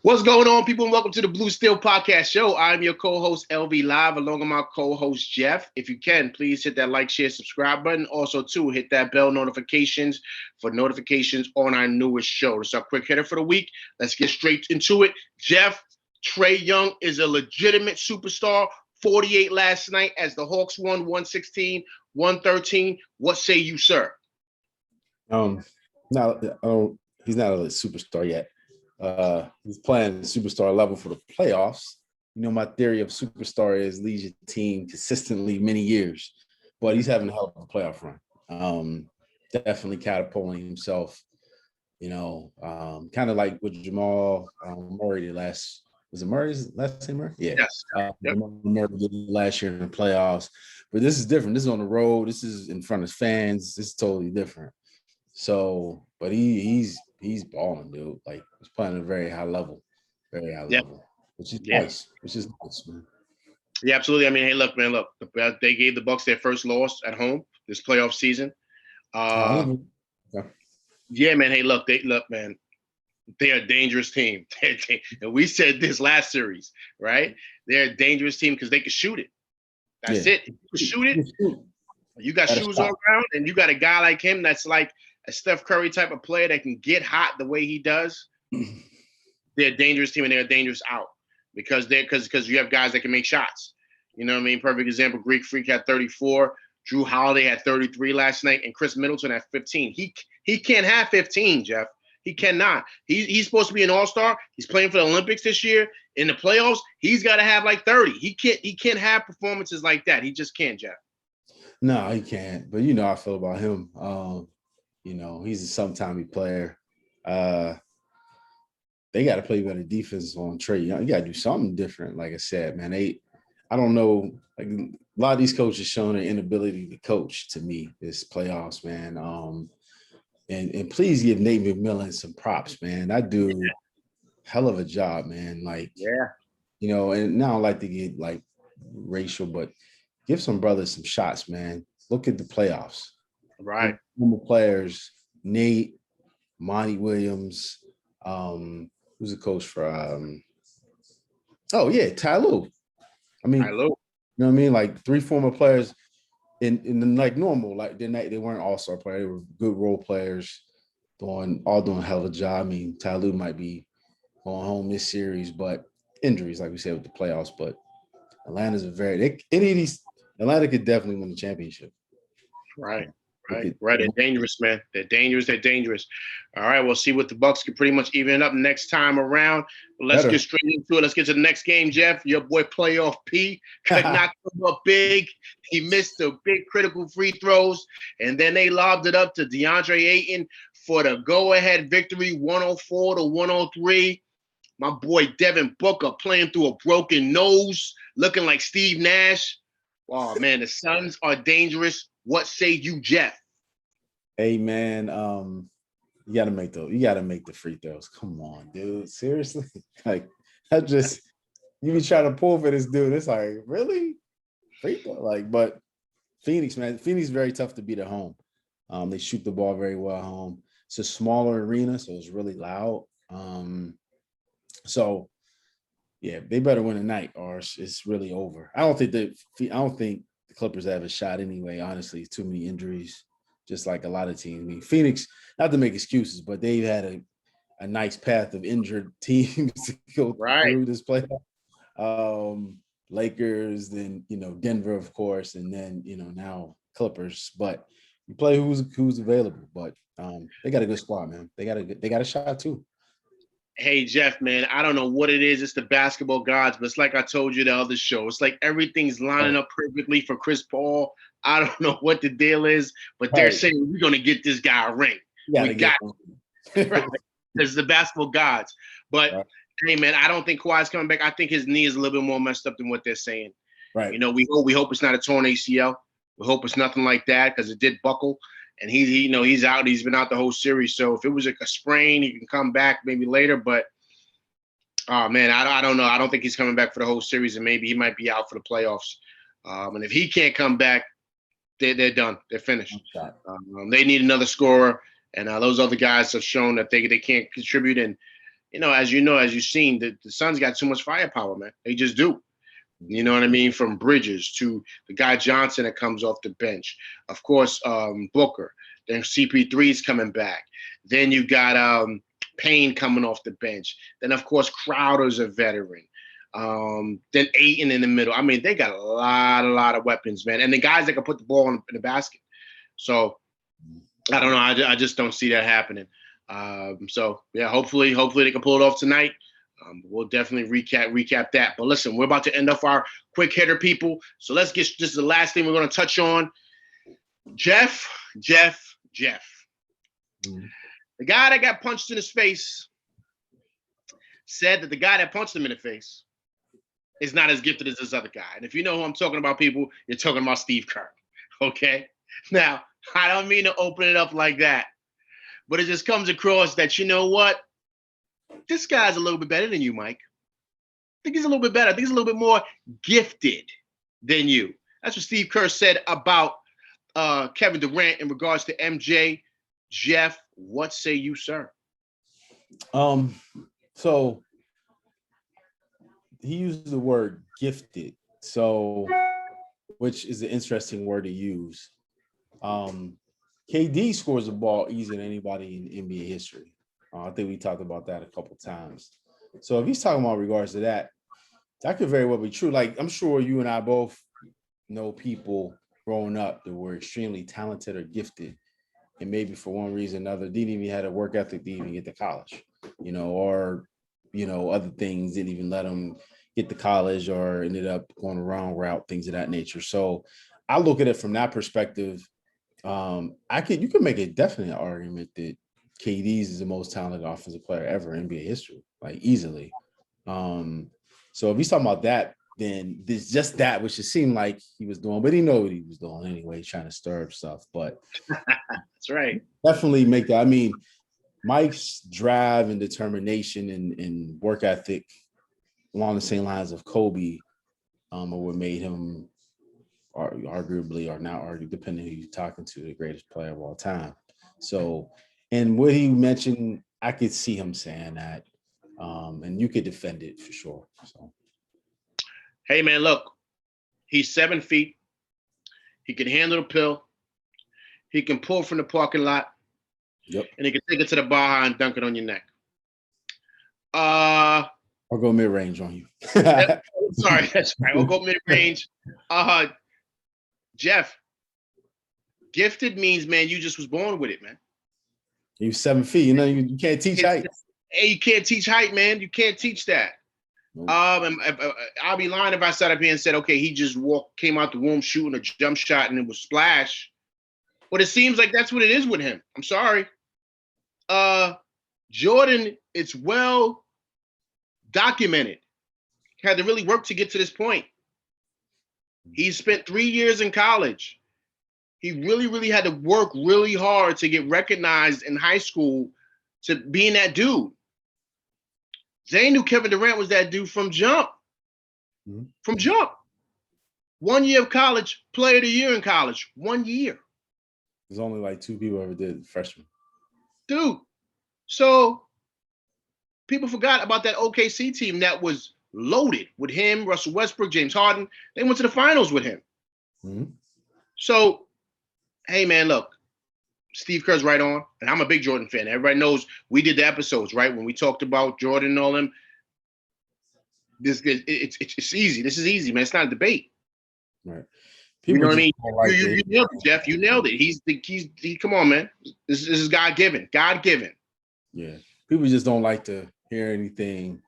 What's going on, people, and welcome to the Blue Steel Podcast Show. I'm your co-host, LV Live, along with my co-host, Jeff. If you can, please hit that like, share, subscribe button. Also, too, hit that bell notifications for notifications on our newest show. This is our quick hitter for the week. Let's get straight into it. Jeff, Trae Young is a legitimate superstar. 48 last night as the Hawks won 116, 113. What say you, sir? He's not a superstar yet. He's playing superstar level for the playoffs. You know, my theory of superstar is leads your team consistently many years, but he's having a hell of a playoff run. Definitely catapulting himself. You know, kind of like with Jamal Murray was it Murray's last name? Murray? Yeah. Yes. Jamal Murray did last year in the playoffs, but this is different. This is on the road. This is in front of fans. This is totally different. So, but he's balling, dude. Like he's playing at a very high level, which is nice. Which is nice, man. Yeah, absolutely. I mean, hey, look, man, they gave the Bucks their first loss at home this playoff season. Okay. Yeah, man. Hey, man. They're a dangerous team, and we said this last series, right? They're a dangerous team because they can shoot it. That's it. You can shoot it. You got shoes all around, and you got a guy like him that's like a Steph Curry type of player that can get hot the way he does. They're a dangerous team, and they're a dangerous out because you have guys that can make shots. You know what I mean? Perfect example, Greek Freak had 34. Drew Holiday had 33 last night, and Chris Middleton had 15. He can't have 15, Jeff. He cannot. He's supposed to be an all-star. He's playing for the Olympics this year. In the playoffs, he's got to have like 30. He can't have performances like that. He just can't, Jeff. No, he can't. But you know how I feel about him. You know, he's a sometimey player. They got to play better defense on Trae. You got to do something different. Like I said, man, I don't know. Like a lot of these coaches showing their inability to coach to me this playoffs, man. And please give Nate McMillan some props, man. That dude, hell of a job, man. Like, you know, and now I don't like to get like racial, but give some brothers some shots, man. Look at the playoffs. Right. Former players, Nate, Monty Williams, who's the coach for Ty Lue. I mean, Ty Lue. you know what I mean? Like 3 former players in like normal, like they weren't all-star players, they were good role players, doing a hell of a job. I mean, Ty Lue might be going home this series, but injuries, like we said, with the playoffs, but Atlanta's Atlanta could definitely win the championship. Right. They're dangerous, man. They're dangerous. All right, we'll see what the Bucks can pretty much even up next time around. But let's get straight into it. Let's get to the next game, Jeff. Your boy Playoff P could not come up big. He missed the big critical free throws, and then they lobbed it up to DeAndre Ayton for the go-ahead victory, 104-103. My boy Devin Booker playing through a broken nose, looking like Steve Nash. Oh, man, the Suns are dangerous. What say you, Jeff? Hey, man, you gotta make the free throws. Come on, dude. Seriously? Like, you be trying to pull for this dude. It's like, really? Free throw? Like, but Phoenix, man, Phoenix is very tough to beat at home. They shoot the ball very well at home. It's a smaller arena, so it's really loud. So yeah, they better win tonight, or it's really over. I don't think the Clippers have a shot anyway. Honestly, too many injuries, just like a lot of teams. I mean, Phoenix, not to make excuses, but they've had a nice path of injured teams to go through this playoff. Lakers, then Denver, of course, and then now Clippers. But you play who's available. But they got a good squad, man. They got a shot too. Hey, Jeff, man, I don't know what it is. It's the basketball gods, but it's like I told you the other show. It's like everything's lining up perfectly for Chris Paul. I don't know what the deal is, but they're saying we're going to get this guy a ring. We got it. Right. It's the basketball gods. But, hey, man, I don't think Kawhi's coming back. I think his knee is a little bit more messed up than what they're saying. Right. We hope it's not a torn ACL. We hope it's nothing like that because it did buckle. And he's out. He's been out the whole series. So if it was like a sprain, he can come back maybe later. But, man, I don't know. I don't think he's coming back for the whole series, and maybe he might be out for the playoffs. And if he can't come back, they're done. They're finished. They need another scorer, and those other guys have shown that they can't contribute. And as you've seen, the Suns got too much firepower, man. They just do. You know what I mean? From Bridges to the guy Johnson that comes off the bench. Of course, Booker. Then CP3 is coming back. Then you got Payne coming off the bench. Then, of course, Crowder's a veteran. Then Ayton in the middle. I mean, they got a lot of weapons, man. And the guys that can put the ball in the basket. So, I don't know. I just don't see that happening. So, yeah, hopefully they can pull it off tonight. We'll definitely recap that. But listen, we're about to end off our quick hitter, people. So let's get this is the last thing we're going to touch on. Jeff. Mm. The guy that got punched in his face said that the guy that punched him in the face is not as gifted as this other guy. And if you know who I'm talking about, people, you're talking about Steve Kerr. Okay? Now, I don't mean to open it up like that, but it just comes across that, you know what? This guy's a little bit better than you, Mike. I think he's a little bit better. I think he's a little bit more gifted than you. That's what Steve Kerr said about Kevin Durant in regards to MJ. Jeff, what say you, sir? So he used the word gifted, so which is an interesting word to use. KD scores the ball easier than anybody in NBA history. I think we talked about that a couple times. So if he's talking about regards to that, that could very well be true. Like, I'm sure you and I both know people growing up that were extremely talented or gifted, and maybe for one reason or another didn't even have a work ethic to even get to college, or other things didn't even let them get to college or ended up going the wrong route, things of that nature. So I look at it from that perspective. You could make a definite argument that KD's is the most talented offensive player ever in NBA history, like easily. So if he's talking about that, then there's just that, which it seemed like he was doing, but he knew what he was doing anyway, trying to stir up stuff. But that's right. Definitely make that. I mean, Mike's drive and determination and work ethic along the same lines of Kobe are what made him arguably or not argue, depending who you're talking to, the greatest player of all time. So, and what he mentioned, I could see him saying that, and you could defend it for sure. So, hey man, look, he's 7 feet. He can handle the pill. He can pull from the parking lot. Yep. And he can take it to the bar and dunk it on your neck. Or go mid range on you. Sorry, that's right. Or go mid range. Jeff, gifted means, man, you just was born with it, man. You're 7 feet. You can't teach height. Hey, you can't teach height, man. You can't teach that. Nope. I'll be lying if I sat up here and said, okay, he just came out the womb shooting a jump shot and it was splash. But it seems like that's what it is with him. I'm sorry. Jordan, it's well documented, had to really work to get to this point. He spent 3 years in college. He really, really had to work really hard to get recognized in high school to being that dude. They knew Kevin Durant was that dude from jump. Mm-hmm. From jump. 1 year of college, player of the year in college. 1 year. There's only like 2 people ever did freshman. Dude. So people forgot about that OKC team that was loaded with him, Russell Westbrook, James Harden. They went to the finals with him. Mm-hmm. So, hey, man, look, Steve Kerr's right on. And I'm a big Jordan fan. Everybody knows we did the episodes, right? When we talked about Jordan and all them. It's easy. This is easy, man. It's not a debate. Right. People, you know what I mean? Like you nailed it, Jeff. You nailed it. He's come on, man. This is God-given. God-given. Yeah. People just don't like to hear anything.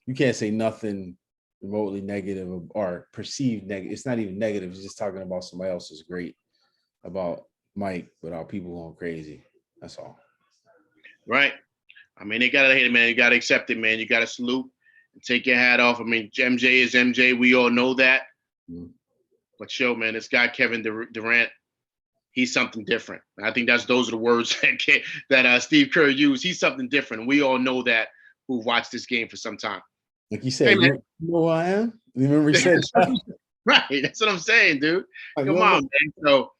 You can't say nothing remotely negative or perceived negative. It's not even negative. It's just talking about somebody else is great about Mike without people going crazy. That's all. Right. I mean, they got to hate it, man. You got to accept it, man. You got to salute and take your hat off. I mean, MJ is MJ. We all know that. Mm-hmm. But yo, man, this guy, Kevin Durant, he's something different. I think those are the words that Steve Kerr used. He's something different. We all know that who've watched this game for some time. Like you said, hey, you know who I am? You remember he said that? Right. That's what I'm saying, dude. Come on, man. So,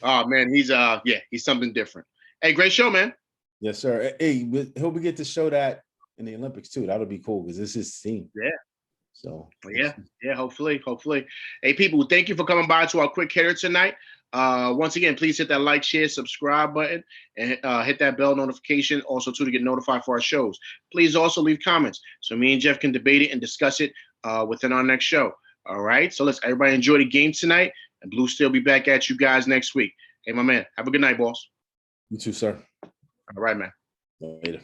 oh, man, he's something different. Hey, great show, man. Yes, sir. Hey, hope we get to show that in the Olympics too. That'll be cool because this is his team. Yeah. So Yeah. Hopefully. Hey, people, thank you for coming by to our quick hitter tonight. Once again, please hit that like, share, subscribe button, and hit that bell notification also too to get notified for our shows. Please also leave comments so me and Jeff can debate it and discuss it within our next show. All right. So let's everybody enjoy the game tonight, and Blue Steel be back at you guys next week. Hey, my man, have a good night, boss. You too, sir. All right, man. Later.